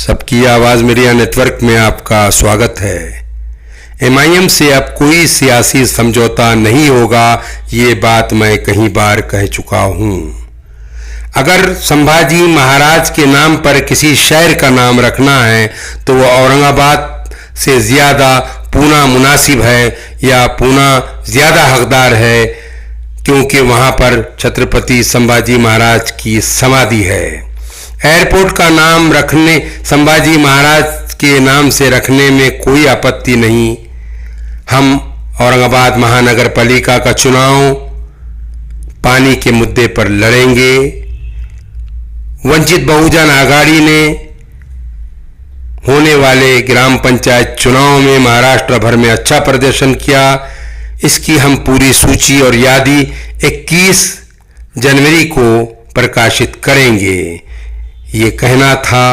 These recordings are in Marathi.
सबकी आवाज़ मीडिया नेटवर्क में आपका स्वागत है। MIM से अब कोई सियासी समझौता नहीं होगा, ये बात मैं कई बार कह चुका हूँ। अगर संभाजी महाराज के नाम पर किसी शहर का नाम रखना है तो वो औरंगाबाद से ज़्यादा पूना मुनासिब है या पूना ज़्यादा हकदार है, क्योंकि वहाँ पर छत्रपति संभाजी महाराज की समाधि है। एयरपोर्ट का नाम रखने संभाजी महाराज के नाम से रखने में कोई आपत्ति नहीं। हम औरंगाबाद महानगर पालिका का चुनाव पानी के मुद्दे पर लड़ेंगे। वंचित बहुजन आघाड़ी ने होने वाले ग्राम पंचायत चुनाव में महाराष्ट्र भर में अच्छा प्रदर्शन किया। इसकी हम पूरी सूची और यादी 21 जनवरी को प्रकाशित करेंगे। ये कहना था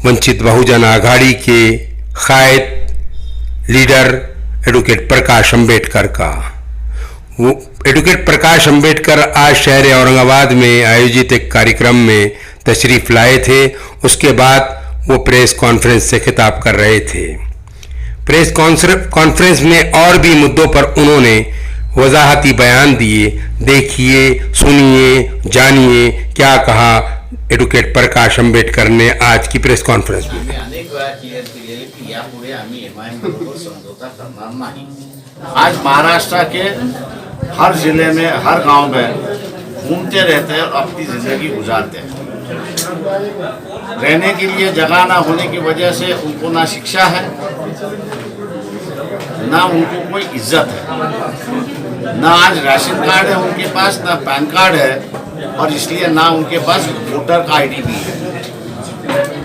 वंचित बहुजन आघाड़ी के कायद लीडर एडवोकेट प्रकाश अंबेडकर का। वो एडवोकेट प्रकाश अंबेडकर आज शहर औरंगाबाद में आयोजित एक कार्यक्रम में तशरीफ लाए थे। उसके बाद वो प्रेस कॉन्फ्रेंस से खिताब कर रहे थे। प्रेस कॉन्फ्रेंस में और भी मुद्दों पर उन्होंने वजाहती बयान दिए। देखिए, सुनिए, जानिए क्या कहा एडवोकेट प्रकाश अंबेडकर ने आज की प्रेस कॉन्फ्रेंस में। अनेक वेळा क्लियर केलेले की यापुढे आम्ही MIM बरोबर समझौता करणार नाही। आज महाराष्ट्र के हर जिले में, हर गांव में घूमते रहते हैं और अपनी जिंदगी गुजारते हैं। रहने के लिए जगह ना होने की वजह से उनको ना शिक्षा है, ना उनको कोई इज्जत है, ना आज राशन कार्ड है उनके पास, ना पैन कार्ड है, और इसलिए ना उनके पास वोटर का ID भी है।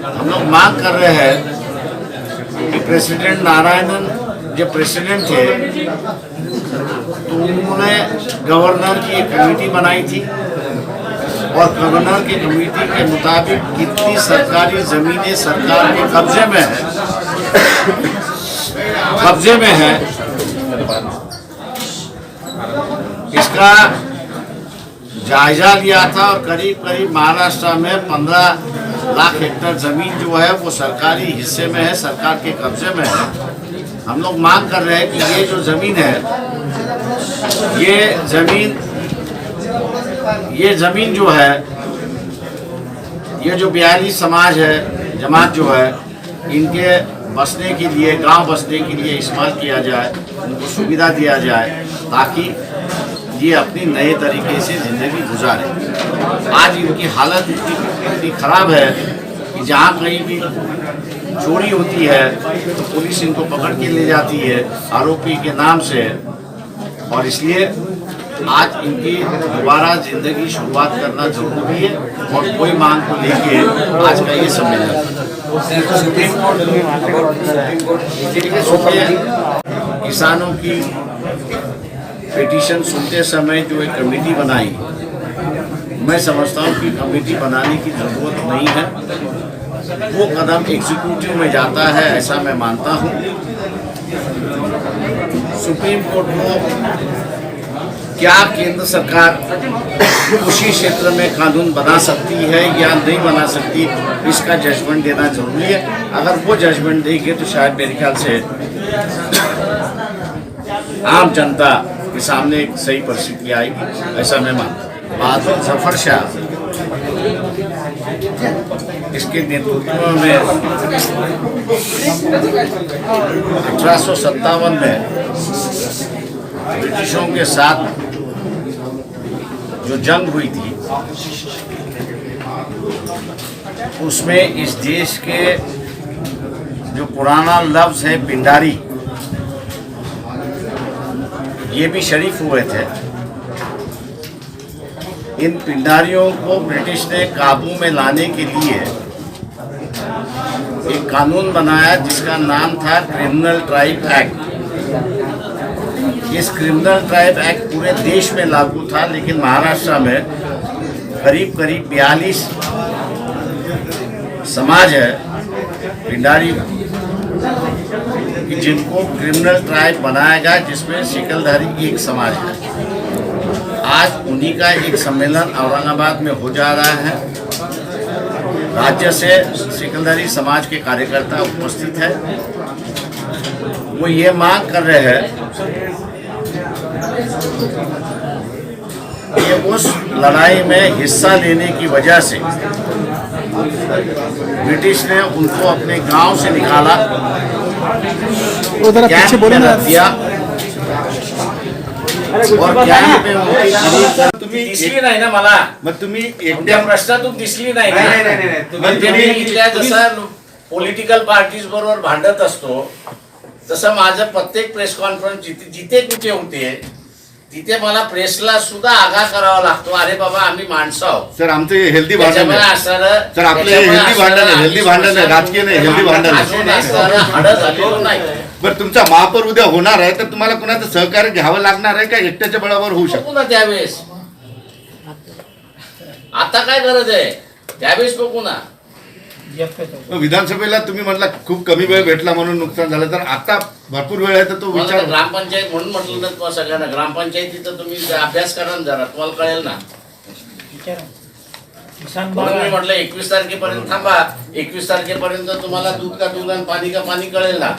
हम लोग मांग कर रहे हैं कि प्रेसिडेंट नारायणन जो प्रेसिडेंट थे तो उन्होंने गवर्नर की एक कमेटी बनाई थी और गवर्नर की कमेटी के मुताबिक कितनी सरकारी जमीनें सरकार के कब्जे में है इसका जायजा लिया था। और करीब करीब महाराष्ट्र में 15 लाख हेक्टेयर जमीन जो है वो सरकारी हिस्से में है, सरकार के कब्जे में है। हम लोग मांग कर रहे हैं कि ये जो जमीन है, ये जमीन जो है, ये जो 42 समाज है, जमात जो है, इनके बसने के लिए, गांव बसने के लिए इस्तेमाल किया जाए, उनको सुविधा दिया जाए ताकि ये अपनी नए तरीके से ज़िंदगी गुजारे। आज इनकी हालत इतनी ख़राब है कि जहाँ कहीं भी चोरी होती है तो पुलिस इनको पकड़ के ले जाती है आरोपी के नाम से, और इसलिए आज इनकी दोबारा ज़िंदगी शुरुआत करना जरूरी है। और कोई मांग को लेके आज का ये सम्मेलन किसानों की पिटीशन सुनते समय जो एक कमेटी बनाई, मैं समझता हूँ कि कमेटी बनाने की ज़रूरत नहीं है। वो कदम एग्जीक्यूटिव में जाता है, ऐसा मैं मानता हूँ। सुप्रीम कोर्ट को क्या केंद्र सरकार उसी क्षेत्र में कानून बना सकती है या नहीं बना सकती, इसका जजमेंट देना जरूरी है। अगर वो जजमेंट देंगे तो शायद मेरे ख्याल से आम जनता के सामने एक सही परिस्थिति आएगी, ऐसा मैं मानता हूँ। बहादुर जफर शाह इसके नेतृत्व में 1857 में ब्रिटिशों के साथ जो जंग हुई थी, उसमें इस देश के जो पुराना लफ्ज़ है पिंडारी, ये भी शरीक हुए थे। इन पिंडारियों को ब्रिटिश ने काबू में लाने के लिए एक कानून बनाया जिसका नाम था क्रिमिनल ट्राइब एक्ट। इस क्रिमिनल ट्राइब एक्ट पूरे देश में लागू था, लेकिन महाराष्ट्र में करीब करीब 42 समाज है पिंडारी जिनको क्रिमिनल ट्राइब बनाया गया, जिसमें शिकलधारी एक समाज है। आज उन्हीं का एक सम्मेलन औरंगाबाद में हो जा रहा है। राज्य से सिकंदरी समाज के कार्यकर्ता उपस्थित है। वो ये मांग कर रहे हैं कि उस लड़ाई में हिस्सा लेने की वजह से ब्रिटिश ने उनको अपने गांव से निकाला, कैंप में रख दिया और कैंप में उनकी शरीर तुम्ही दिसली नाही ना मला। मग तुम्ही त्या एकट्या प्रश्नातून दिसली नाही ना। नाही. म्हणजे मी इथल्या जसं पॉलिटिकल पार्टीज बरोबर भांडत असतो तसं माझं प्रत्येक प्रेस कॉन्फरन्स जिथे कुठे होते तिथे मला प्रेसला सुद्धा आगाह करावा लागतो, अरे बाबा आम्ही माणसं आहोत। सर आमचं हेल्दी भांडण त्याच्यामुळे आहे. असणारं सर आपलं हेल्दी भांडण आहे, राजकीय नाही, हेल्दी भांडण अजून आहे. असणारं हाडं झालेलं नाही। बरं तुमचा महापौर उद्या होणार आहे तर तुम्हाला कुणाचं सहकार्य घ्यावं लागणार आहे का एकट्याच्या बळावर होऊ शकतो? बघू ना त्यावेळेस, आता काय गरज आहे त्यावेळेस बघू ना। विधानसभेला तुम्ही म्हटला खूप कमी वेळ भेटला म्हणून नुकसान झालं, तर आता भरपूर वेळ आहे तर तो मला विचार ग्रामपंचायत म्हणून म्हटलं ना तुम्हाला सगळ्यांना, ग्रामपंचायतीचा तुम्ही अभ्यास करा ना जरा, तुम्हाला कळेल ना। म्हणून मी म्हटलं 21 तारखेपर्यंत थांबा, 21 तारखेपर्यंत तुम्हाला दूध का दूध आणि पाणी का पाणी कळेल ना।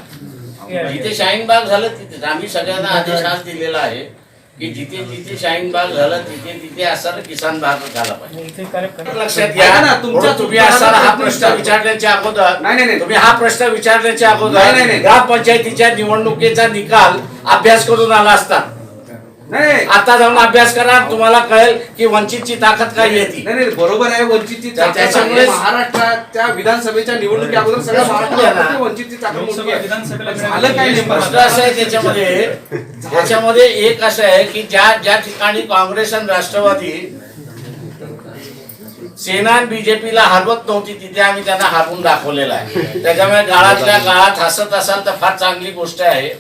जिथे शाहीन बाग झालं तिथे आम्ही सगळ्यांना आदेश आज दिलेला आहे की जिथे जिथे शाहीन बाग झालं तिथे तिथे असणारा किसान बाग झाला पाहिजे। लक्षात ऐका ना, घ्या, तुमच्या तुम्ही असणारा हा प्रश्न विचारण्याच्या अगोदर नाही. तुम्ही हा प्रश्न विचारण्याच्या अगोदर नाही. ग्रामपंचायतीच्या निवडणुकीचा निकाल अभ्यास करून आला असता। नाही आता जाऊन अभ्यास करा, तुम्हाला कळेल की वंचितची ताकद काय येते। नाही बरोबर आहे, वंचितची ताकद आहे. त्याच्यामुळे- महाराष्ट्राच्या विधानसभेच्या निवडणुकी अगोदर सगळ्या महाराष्ट्रात वंचितची ताकद मोठी आहे. झालं काय प्रश्न नेमकं? असा आहे त्याच्यामध्ये एक असं आहे की ज्या ठिकाणी काँग्रेस आणि राष्ट्रवादी सेना आणि बीजेपीला हरवत नव्हती तिथे आम्ही त्यांना हरवून दाखवलेला आहे। त्याच्यामुळे गाळातल्या गाळात हसत असाल तर फार चांगली गोष्ट आहे।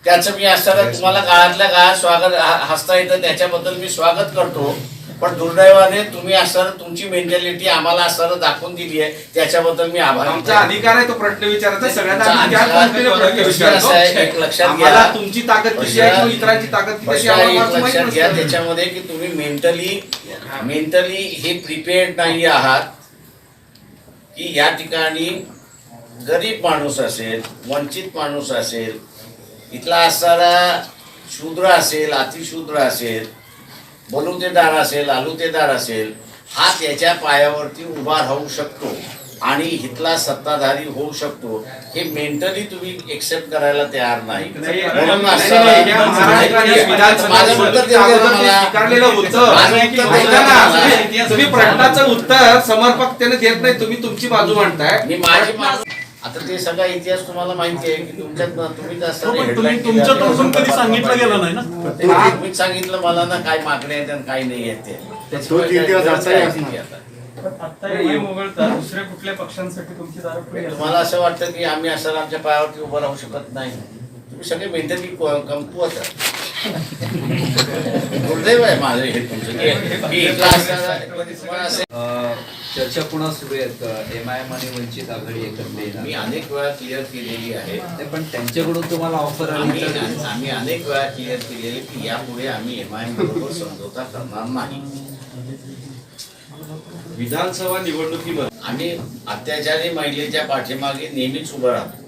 त्याचं मी असताना तुम्हाला गाळातल्या गाळात स्वागत हसता येतं त्याच्याबद्दल मी स्वागत करतो, पण दुर्दैवाने तुम्ही असताना तुमची मेंटॅलिटी आम्हाला असताना दाखवून दिली आहे, त्याच्याबद्दल मी आभार आमचा अधिकार आहे तो प्रश्न विचारायचा सगळ्यांना। आम्ही आमचा ज्या पद्धतीने प्रश्न अधिकार विचारतो, असा आहे, एक लक्षात घ्या। आम्हाला तुमची ताकद कशी आहे किंवा इतरांची ताकद किती अशी आम्हाला एक फारसं माहित लक्षात घ्या नसतं. त्याच्यामध्ये की तुम्ही मेंटली हे प्रिपेअर्ड नाही आहात की या ठिकाणी गरीब माणूस असेल, वंचित माणूस असेल, इथला असणारा शूद्र असेल, अतिशूद्र असेल, बलुतेदार असेल, आलुतेदार असेल, हा त्याच्या पायावरती उभा राहू शकतो आणि इथला सत्ताधारी होऊ शकतो, हे मेंटली तुम्ही एक्सेप्ट करायला तयार नाही। म्हणून नाही, या महाराष्ट्राच्या विधानसभेचं उत्तर ते अगोदर जे स्वीकारलेलं होतं. ऐका ना, तुम्ही प्रश्नाचं उत्तर समर्पकतेने देत नाही, तुम्ही तुमची बाजू मांडताय। मी माझी आता ते सगळा इतिहास तुम्हाला माहिती आहे की तुमच्यात तुम्ही जास्त तुमच्या तोंडून कधी सांगितलं गेलं नाही ना। तुम्ही सांगितलं मला ना काय मागण्या आहेत आणि काय नाही आहेत ते तोच इतिहास असाही असणार. आता हे वगळता दुसऱ्या कुठल्या पक्षांसाठी तुमची दारं खुली आहेत? तुम्हाला असं वाटतं की आम्ही असं आमच्या पायावरती उभं राहू शकत नाही, तुम्ही सगळे मेंटली कमकुवत आहात। दुर्दैव आहे माझं हे तुमचं की इथला असणारा तुम्हाला असं चर्चा पुन्हा सुरू आहेत MIM आणि वंचित आघाडी एकत्र येणार. मी अनेक वेळा क्लिअर केलेली आहे, नाही, पण त्यांच्याकडून तुम्हाला ऑफर आली तर आम्ही अनेक वेळा क्लिअर केलेले की यापुढे आम्ही MIM बरोबर समझोता करणार नाही। विधानसभा निवडणुकीमध्ये आम्ही अत्याचारी महिलेच्या पाठीमागे नेहमीच उभं राहतो।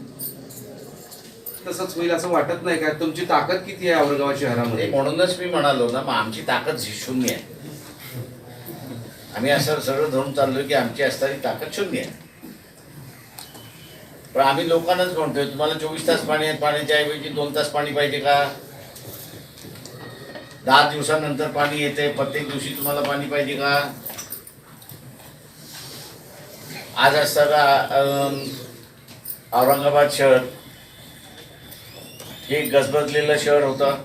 तसंच होईल असं वाटत नाही का? तुमची ताकद किती आहे औरंगाबाद शहरामध्ये? म्हणूनच मी म्हणालो ना, मग आमची ताकद शून्य आहे। आम्ही असं सरळ धरून चाललोय की आमची असणारी ताकद शून्य आहे, पण आम्ही लोकांनाच म्हणतोय तुम्हाला 24 तास पाणी आहे, पाण्याच्या ऐवजी 2 तास पाणी पाहिजे का? 10 दिवसानंतर पाणी येते, प्रत्येक दिवशी तुम्हाला पाणी पाहिजे का? आज असताना औरंगाबाद शहर हे गजबजलेलं शहर होतं,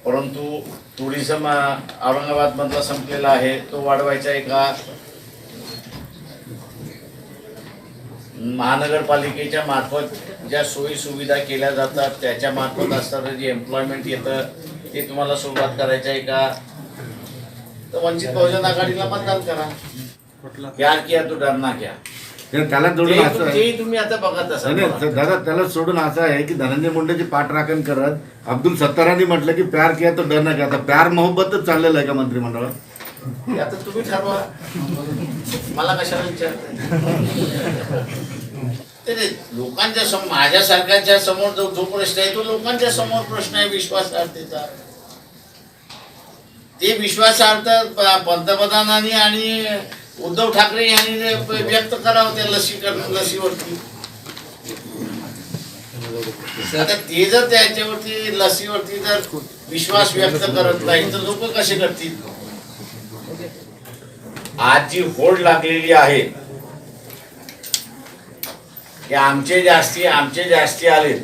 परंतु टुरिझम औरंगाबाद मधला संपलेला आहे, तो वाढवायचा आहे का? महानगरपालिकेच्या मार्फत ज्या सोयी सुविधा केल्या जातात त्याच्या मार्फत असणारं जे एम्प्लॉयमेंट येतं ते तुम्हाला सुरुवात करायचं आहे का? तर वंचित बहुजन आघाडीला मतदान करा। प्यार किया तो डरना क्या, त्याला जोडून असं आहे. ते तुम्ही आता बघत असाल। नाही, दादा त्याला सोडून असं आहे की धनंजय मुंडेची पाठराखण करत अब्दुल सत्तारांनी म्हटलं की प्यार किया तो डरना क्या, आता प्यार मोहब्बतच चाललेलं आहे का मंत्रिमंडळात? ते आता तुम्ही ठरवा, मला कशाला विचारताय? ते लोकांच्या समोर, माझ्यासारख्याच्या समोर जो प्रश्न आहे तो लोकांच्या समोर प्रश्न आहे विश्वासार्हतेचा. ते विश्वासार्थ पंतप्रधानांनी आणि उद्धव ठाकरे यांनी व्यक्त करावं त्या लसीवरती. आता ते जर त्याच्यावरती लसीवरती जर विश्वास व्यक्त करत नाही तर लोक कसे करतील? आज जी होड लागलेली आहे की आमचे जास्ती आले,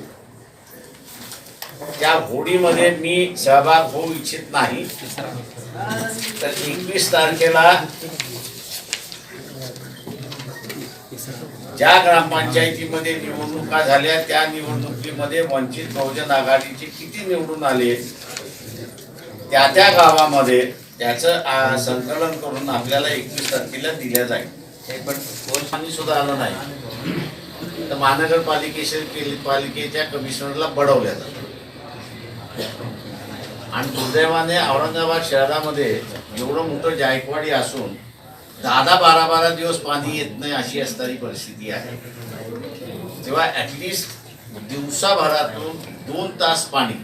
त्या होडीमध्ये मी सहभाग होऊ इच्छित नाही. तर 21 तारखेला ज्या ग्रामपंचायतीमध्ये निवडणुका झाल्या त्या निवडणुकीमध्ये वंचित बहुजन आघाडीचे किती निवडून आले त्या गावामध्ये त्याचं संकलन करून आपल्याला 21 तारखेला दिल्या जाईल. हे पण पाणी सुद्धा आलं नाही तर महानगरपालिकेच्या कमिशनरला बढवल्या जातं. आणि दुर्दैवाने औरंगाबाद शहरामध्ये एवढं मोठं जायकवाडी असून 10-12 दिवस पाणी येत नाही अशी असणारी परिस्थिती आहे. तेव्हा ऍटलिस्ट दिवसाभरातून 2 तास पाणी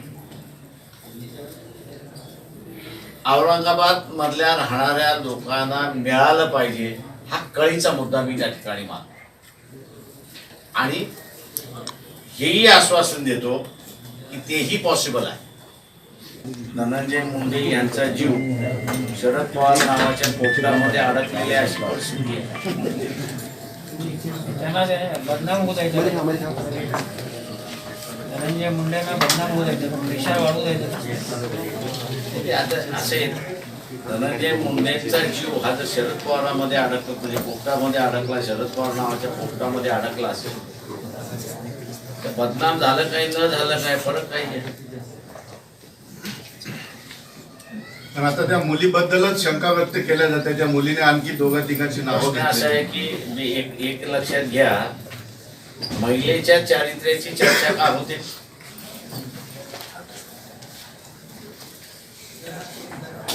औरंगाबाद मधल्या राहणाऱ्या लोकांना मिळालं पाहिजे, हा कळीचा मुद्दा मी त्या ठिकाणी मानतो. आणि हेही आश्वासन देतो की तेही पॉसिबल आहे. धनंजय मुंडे यांचा जीव शरद पवार नावाच्या पोपटामध्ये अडकलेल्या अशी परिस्थिती आहे. त्यांना बदनाम होत आहे, धनंजय मुंडेंना बदनाम होत आहे, प्रेशर वाढू द्यायचं. आता असे धनंजय मुंडेचा जीव हा जर शरद पवारांमध्ये अडकला, म्हणजे पोपटामध्ये अडकला, शरद पवार नावाच्या पोपटामध्ये अडकला असेल तर बदनाम झालं काही न झालं काय फरक काही नाही. पण आता त्या मुलीबद्दलच शंका व्यक्त केल्या जाते. त्या मुलीने आणखी 2-3 नावं प्रश्न असा आहे की एक लक्षात घ्या, महिलेच्या चारित्र्याची चर्चा का होते?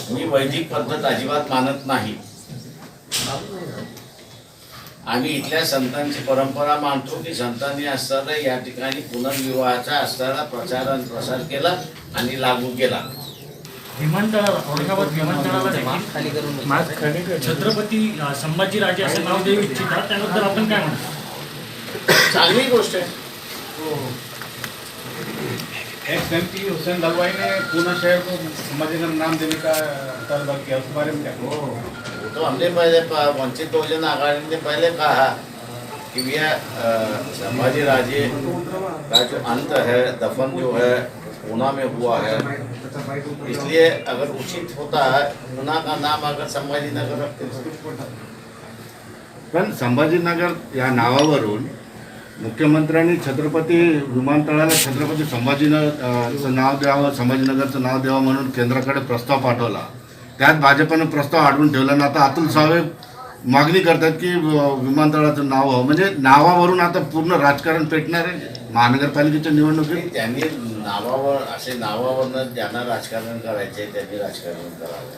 मी वैदिक पद्धत अजिबात मानत नाही. आम्ही इथल्या संतांची परंपरा मानतो की संतांनी असताना या ठिकाणी पुनर्विवाहाचा असताना प्रसार केला आणि लागू केला. विमानतळाला, औरंगाबाद विमानतळाला छत्रपती संभाजीराजे असं नाव देऊ इच्छितात, त्याबद्दल आपण काय म्हणतो? चांगली गोष्ट आहे. एक्स एमपी हुसैन दलवाई ने पूना शहर को संभाजीनगर नाम देने का तलब किया, उस बारे में क्या? वो तो हमने पहले वंचित बहुजन आघाड़ी ने पहले कहा कि भैया संभाजी राजे का जो अंत है, दफन जो है पूना में हुआ है, इसलिए अगर उचित होता है पूना का नाम अगर संभाजीनगर रखते. पण संभाजीनगर या नावावरून मुख्यमंत्र्यांनी छत्रपती विमानतळाला छत्रपती संभाजीनगरचं नाव द्यावं, संभाजीनगरचं नाव द्यावं म्हणून केंद्राकडे प्रस्ताव पाठवला. त्यात भाजपनं प्रस्ताव अडवून ठेवला ना आता अतुल सावे मागणी करतात की विमानतळाचं नाव व्हावं. म्हणजे नावावरून आता पूर्ण राजकारण पेटणार आहे महानगरपालिकेच्या निवडणुकीत. त्यांनी नावावरनं ज्यांना राजकारण करायचे त्यांनी राजकारण करावं.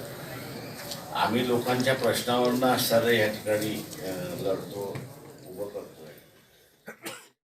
आम्ही लोकांच्या प्रश्नावरनं असणारं या ठिकाणी लढतो.